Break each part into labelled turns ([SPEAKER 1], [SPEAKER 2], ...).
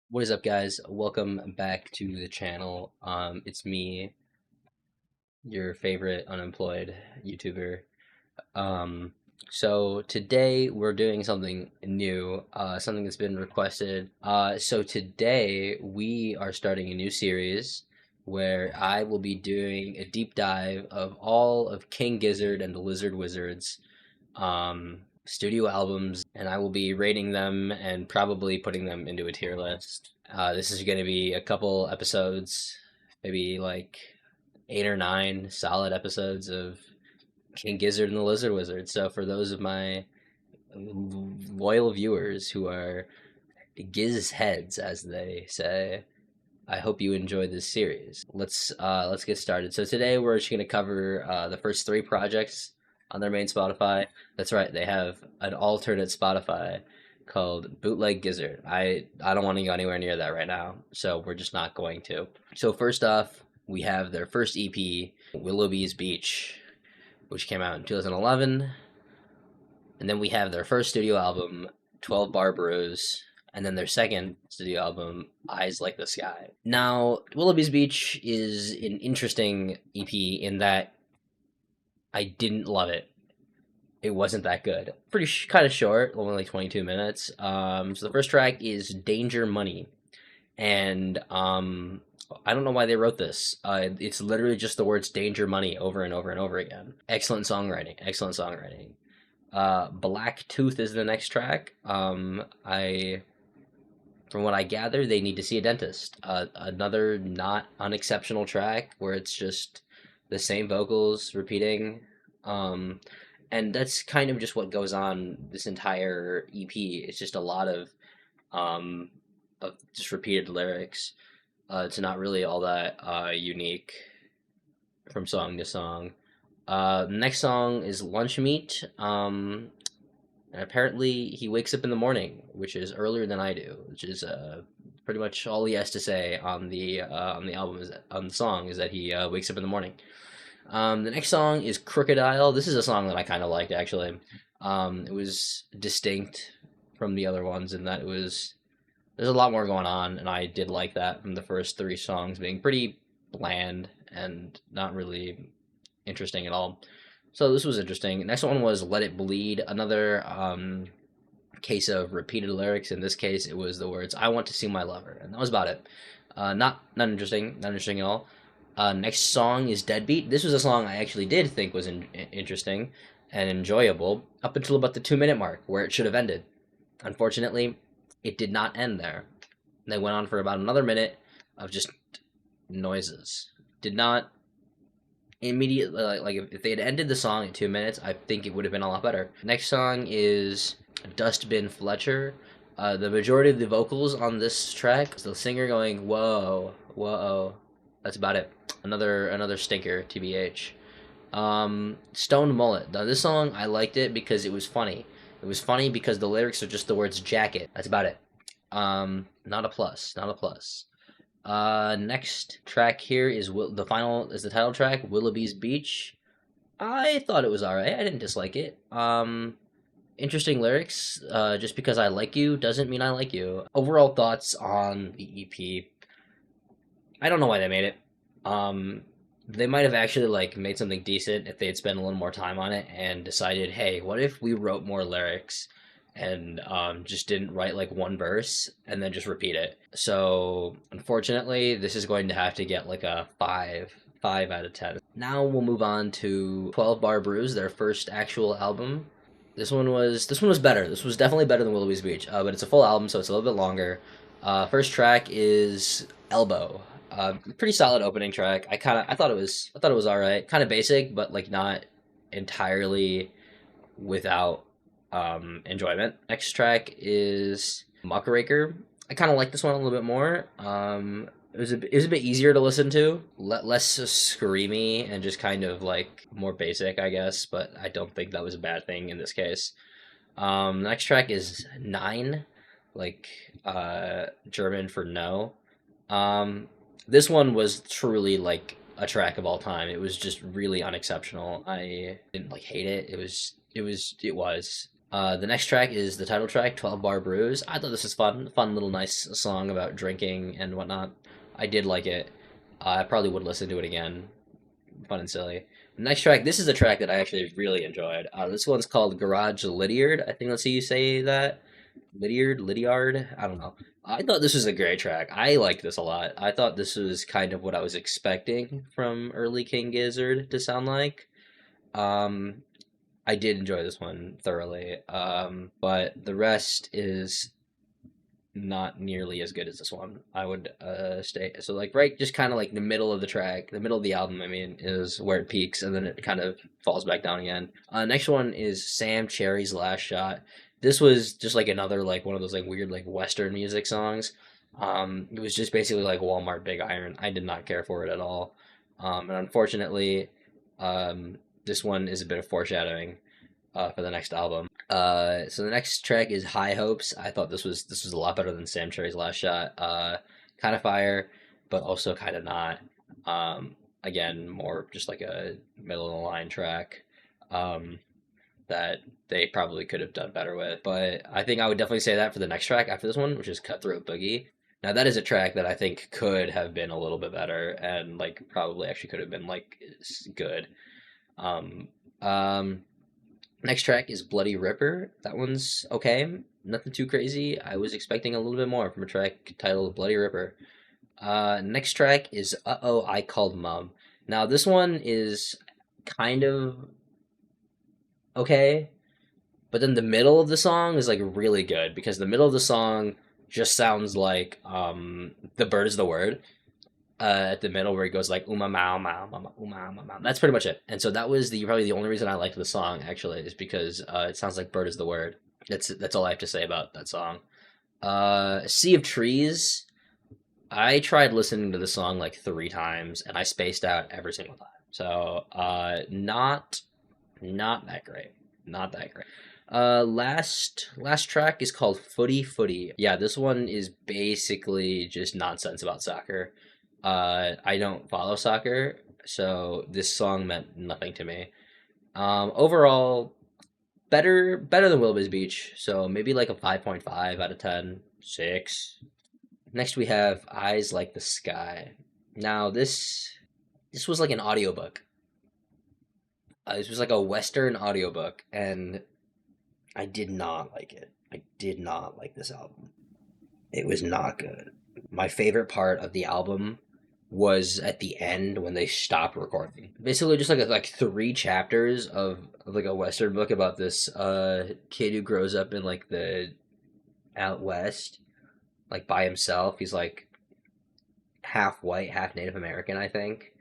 [SPEAKER 1] What is up, guys? Welcome back to the channel. It's me, your favorite unemployed YouTuber. Um, so today we're doing something new, something that's been requested. So today we are starting a new series where I will be doing a deep dive of all of King Gizzard and the Lizard Wizard's studio albums, and I will be rating them and probably putting them into a tier list. This is going to be a couple episodes, maybe like 8 or 9 solid episodes of King Gizzard and the Lizard Wizard. So for those of my loyal viewers who are Giz heads, as they say, I hope you enjoy this series. Let's get started. So today we're just gonna cover the first 3 projects on their main Spotify. That's right, they have an alternate Spotify called Bootleg Gizzard. I don't want to go anywhere near that right now, so we're just not going to. So first off, we have their first EP, Willoughby's Beach, which came out in 2011, and then we have their first studio album, 12 Bar Brews, and then their second studio album, Eyes Like the Sky. Now, Willoughby's Beach is an interesting EP in that I didn't love it. It wasn't that good. Pretty kind of short, only like 22 minutes. So the first track is Danger Money, and I don't know why they wrote this. It's literally just the words "danger money" over and over and over again. Excellent songwriting. Excellent songwriting. Black Tooth is the next track. I From what I gather, they need to see a dentist. Another not unexceptional track where it's just the same vocals repeating. And that's kind of just what goes on this entire EP. It's just a lot um, of just repeated lyrics. It's not really all that unique from song to song. Next song is Lunch Meat. And apparently he wakes up in the morning, which is earlier than I do, which is pretty much all he has to say on the album is on the song is that he wakes up in the morning. The next song is Crocodile. This is a song that I kind of liked actually. It was distinct from the other ones in that there's a lot more going on, and I did like that from the first 3 songs being pretty bland and not really interesting at all. So this was interesting. Next one was Let It Bleed, another case of repeated lyrics. In this case, it was the words "I want to see my lover," and that was about it. Not interesting, not interesting at all. Next song is Deadbeat. This was a song I actually did think was interesting and enjoyable up until about the 2 minute mark, where it should have ended. Unfortunately, it did not end there. They went on for about another minute of just noises. Did not immediately like if they had ended the song in 2 minutes, I think it would have been a lot better. Next song is Dustbin Fletcher. The majority of the vocals on this track is the singer going whoa whoa. That's about it. Another stinker, tbh. Stone Mullet. Now this song I liked it because it was funny. It was funny because the lyrics are just the words jacket. That's about it. Not a plus, not a plus. Next track here is the title track, Willoughby's Beach. I thought it was alright. I didn't dislike it. Interesting lyrics. Just because I like you doesn't mean I like you. Overall thoughts on the EP. I don't know why they made it. They might have actually like made something decent if they had spent a little more time on it and decided, hey, what if we wrote more lyrics and just didn't write like one verse and then just repeat it. So unfortunately, this is going to have to get like a 5 out of 10. Now we'll move on to 12 Bar Brews, their first actual album. This one was better. This was definitely better than Willoughby's Beach, but it's a full album, so it's a little bit longer. First track is Elbow. Pretty solid opening track. I thought it was all right. Kind of basic, but like not entirely without enjoyment. Next track is Muckraker. I kind of like this one a little bit more. It was a bit easier to listen to, less screamy and just kind of like more basic, I guess. But I don't think that was a bad thing in this case. Next track is Nine, like German for no. This one was truly like a track of all time. It was just really unexceptional. I didn't like hate it. It was The next track is the title track, 12 Bar Brews. I thought this was fun little nice song about drinking and whatnot. I did like it. I probably would listen to it again. Fun and silly. The next track, this is a track that I actually really enjoyed. This one's called Garage Lydiard. I think that's how you say that. Lydiard? I don't know. I thought this was a great track. I liked this a lot. I thought this was kind of what I was expecting from early King Gizzard to sound like. Um, I did enjoy this one thoroughly, but the rest is not nearly as good as this one. I would stay so like right, just kind of like the middle of the track, the middle of the album. I mean, is where it peaks, and then it kind of falls back down again. Next one is Sam Cherry's Last Shot. This was just like another like one of those like weird like Western music songs. It was just basically like Walmart Big Iron. I did not care for it at all, and unfortunately, this one is a bit of foreshadowing for the next album. So the next track is High Hopes. I thought this was a lot better than Sam Cherry's Last Shot. Kind of fire, but also kind of not. Again, more just like a middle of the line track that they probably could have done better with. But I think I would definitely say that for the next track after this one, which is Cutthroat Boogie. Now that is a track that I think could have been a little bit better and like probably actually could have been like good. Um, um, Next track is Bloody Ripper. That one's okay. Nothing too crazy. I was expecting a little bit more from a track titled Bloody Ripper. Next track is Uh-Oh, I Called Mom. Now, this one is kind of okay, but then the middle of the song is like really good because the middle of the song just sounds like The Bird is the Word at the middle where he goes like uma mau mau mau uma mau mau. That's pretty much it. And so that was the probably the only reason I liked the song actually is because it sounds like bird is the word. That's all I have to say about that song. Sea of Trees. I tried listening to the song like 3 times and I spaced out every single time. So not that great. Not that great. Last track is called Footy Footy. Yeah, this one is basically just nonsense about soccer. I don't follow soccer, so this song meant nothing to me. Overall, better than Wilbur's Beach, so maybe like a 5.5 out of 10, 6. Next we have Eyes Like the Sky. Now this was like an audiobook. This was like a Western audiobook, and I did not like it. I did not like this album. It was not good. My favorite part of the album was at the end when they stopped recording. Basically, just like 3 chapters of like a Western book about this kid who grows up in like the out west, like by himself. He's like half white, half Native American, I think.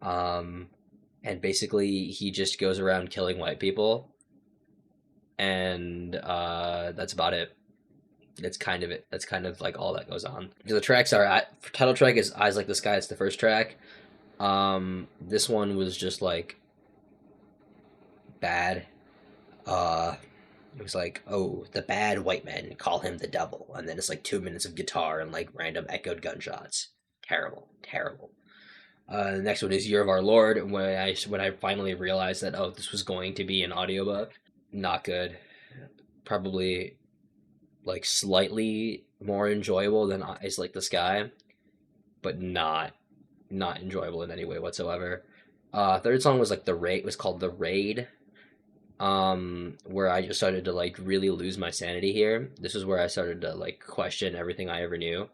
[SPEAKER 1] And basically he just goes around killing white people, and that's about it. That's kind of it. That's kind of like all that goes on. The tracks are title track is Eyes Like the Sky. It's the first track. This one was just like bad. It was like, oh, the bad white men call him the devil, and then it's like 2 minutes of guitar and like random echoed gunshots. Terrible, terrible. The next one is Year of Our Lord. When I finally realized that this was going to be an audiobook, not good. Probably like slightly more enjoyable than Eyes Like the Sky, but not enjoyable in any way whatsoever. Third song was like The Raid. Was called The Raid. Where I just started to like really lose my sanity here. This is where I started to like question everything I ever knew,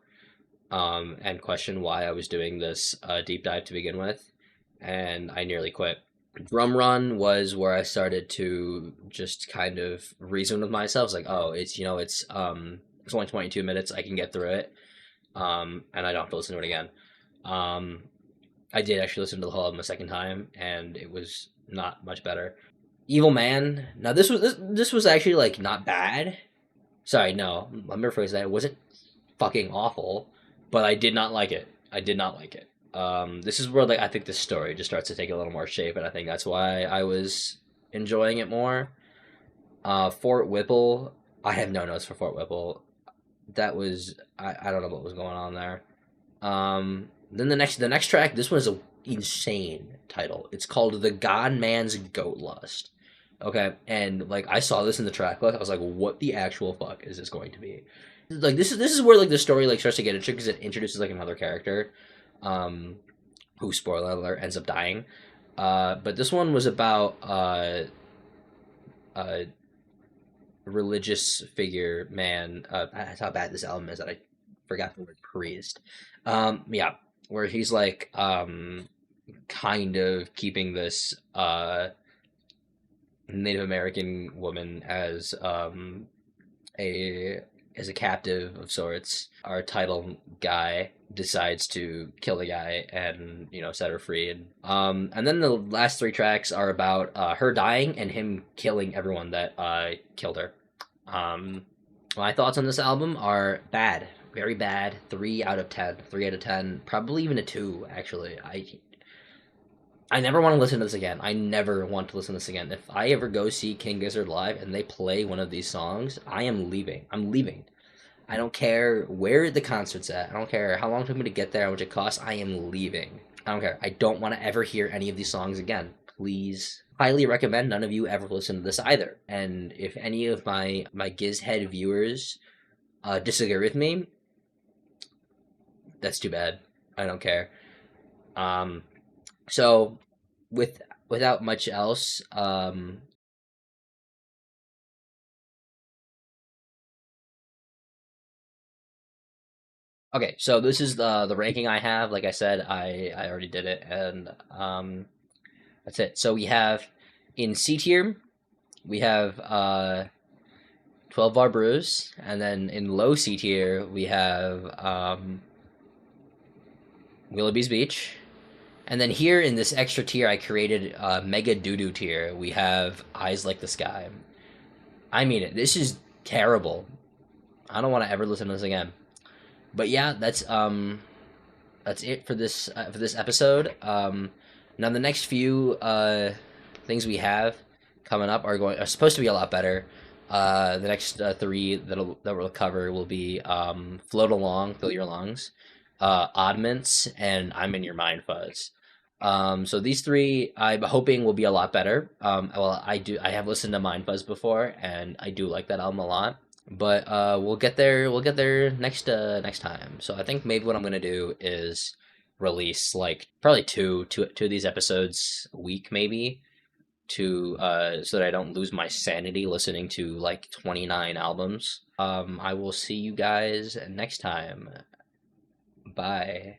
[SPEAKER 1] and question why I was doing this deep dive to begin with, and I nearly quit. Drum Run was where I started to just kind of reason with myself. It's like, oh, it's only 22 minutes. I can get through it, and I don't have to listen to it again. I did actually listen to the whole album a second time, and it was not much better. Evil Man. Now this was actually like not bad. Sorry, no, let me rephrase that. It wasn't fucking awful, but I did not like it. I did not like it. This is where like I think the story just starts to take a little more shape, and I think that's why I was enjoying it more. Fort Whipple. I have no notes for Fort Whipple. That was I don't know what was going on there. Then the next track. This one is a insane title. It's called The God Man's Goat Lust. Okay, and like I saw this in the track list, I was like, what the actual fuck is this going to be? Like this is where like the story like starts to get interesting because it introduces like another character, um, who spoiler alert ends up dying. But this one was about a religious figure man. That's how bad this album is that I forgot the word priest. Yeah, where he's like kind of keeping this Native American woman a as a captive of sorts. Our title guy decides to kill the guy and set her free. And then the last three tracks are about her dying and him killing everyone that killed her. My thoughts on this album are bad, very bad. 3 out of 10. 3 out of 10. Probably even a two. Actually, I never want to listen to this again. I never want to listen to this again. If I ever go see King Gizzard live and they play one of these songs, I am leaving. I'm leaving. I don't care where the concert's at. I don't care how long it took me to get there, how much it costs. I am leaving. I don't care. I don't want to ever hear any of these songs again. Please. Highly recommend none of you ever listen to this either. And if any of my Gizhead viewers disagree with me, that's too bad. I don't care. Um, so with without much else, okay, so this is the ranking I have. Like I said, I already did it, and that's it. So we have in C tier, we have 12 Bar Brews, and then in low C tier, we have Willoughby's Beach. And then here in this extra tier, I created Mega Doodoo tier. We have Eyes Like the Sky. I mean it. This is terrible. I don't want to ever listen to this again. But yeah, that's it for this episode. Now the next few things we have coming up are supposed to be a lot better. The next three that we'll cover will be Float Along, Fill Your Lungs, Oddments, and I'm in Your Mind Fuzz. So these three I'm hoping will be a lot better. Well, I have listened to Mind Fuzz before, and I do like that album a lot. But we'll get there. We'll get there next time. So I think maybe what I'm gonna do is release like probably two of these episodes a week, maybe to so that I don't lose my sanity listening to like 29 albums. I will see you guys next time. Bye.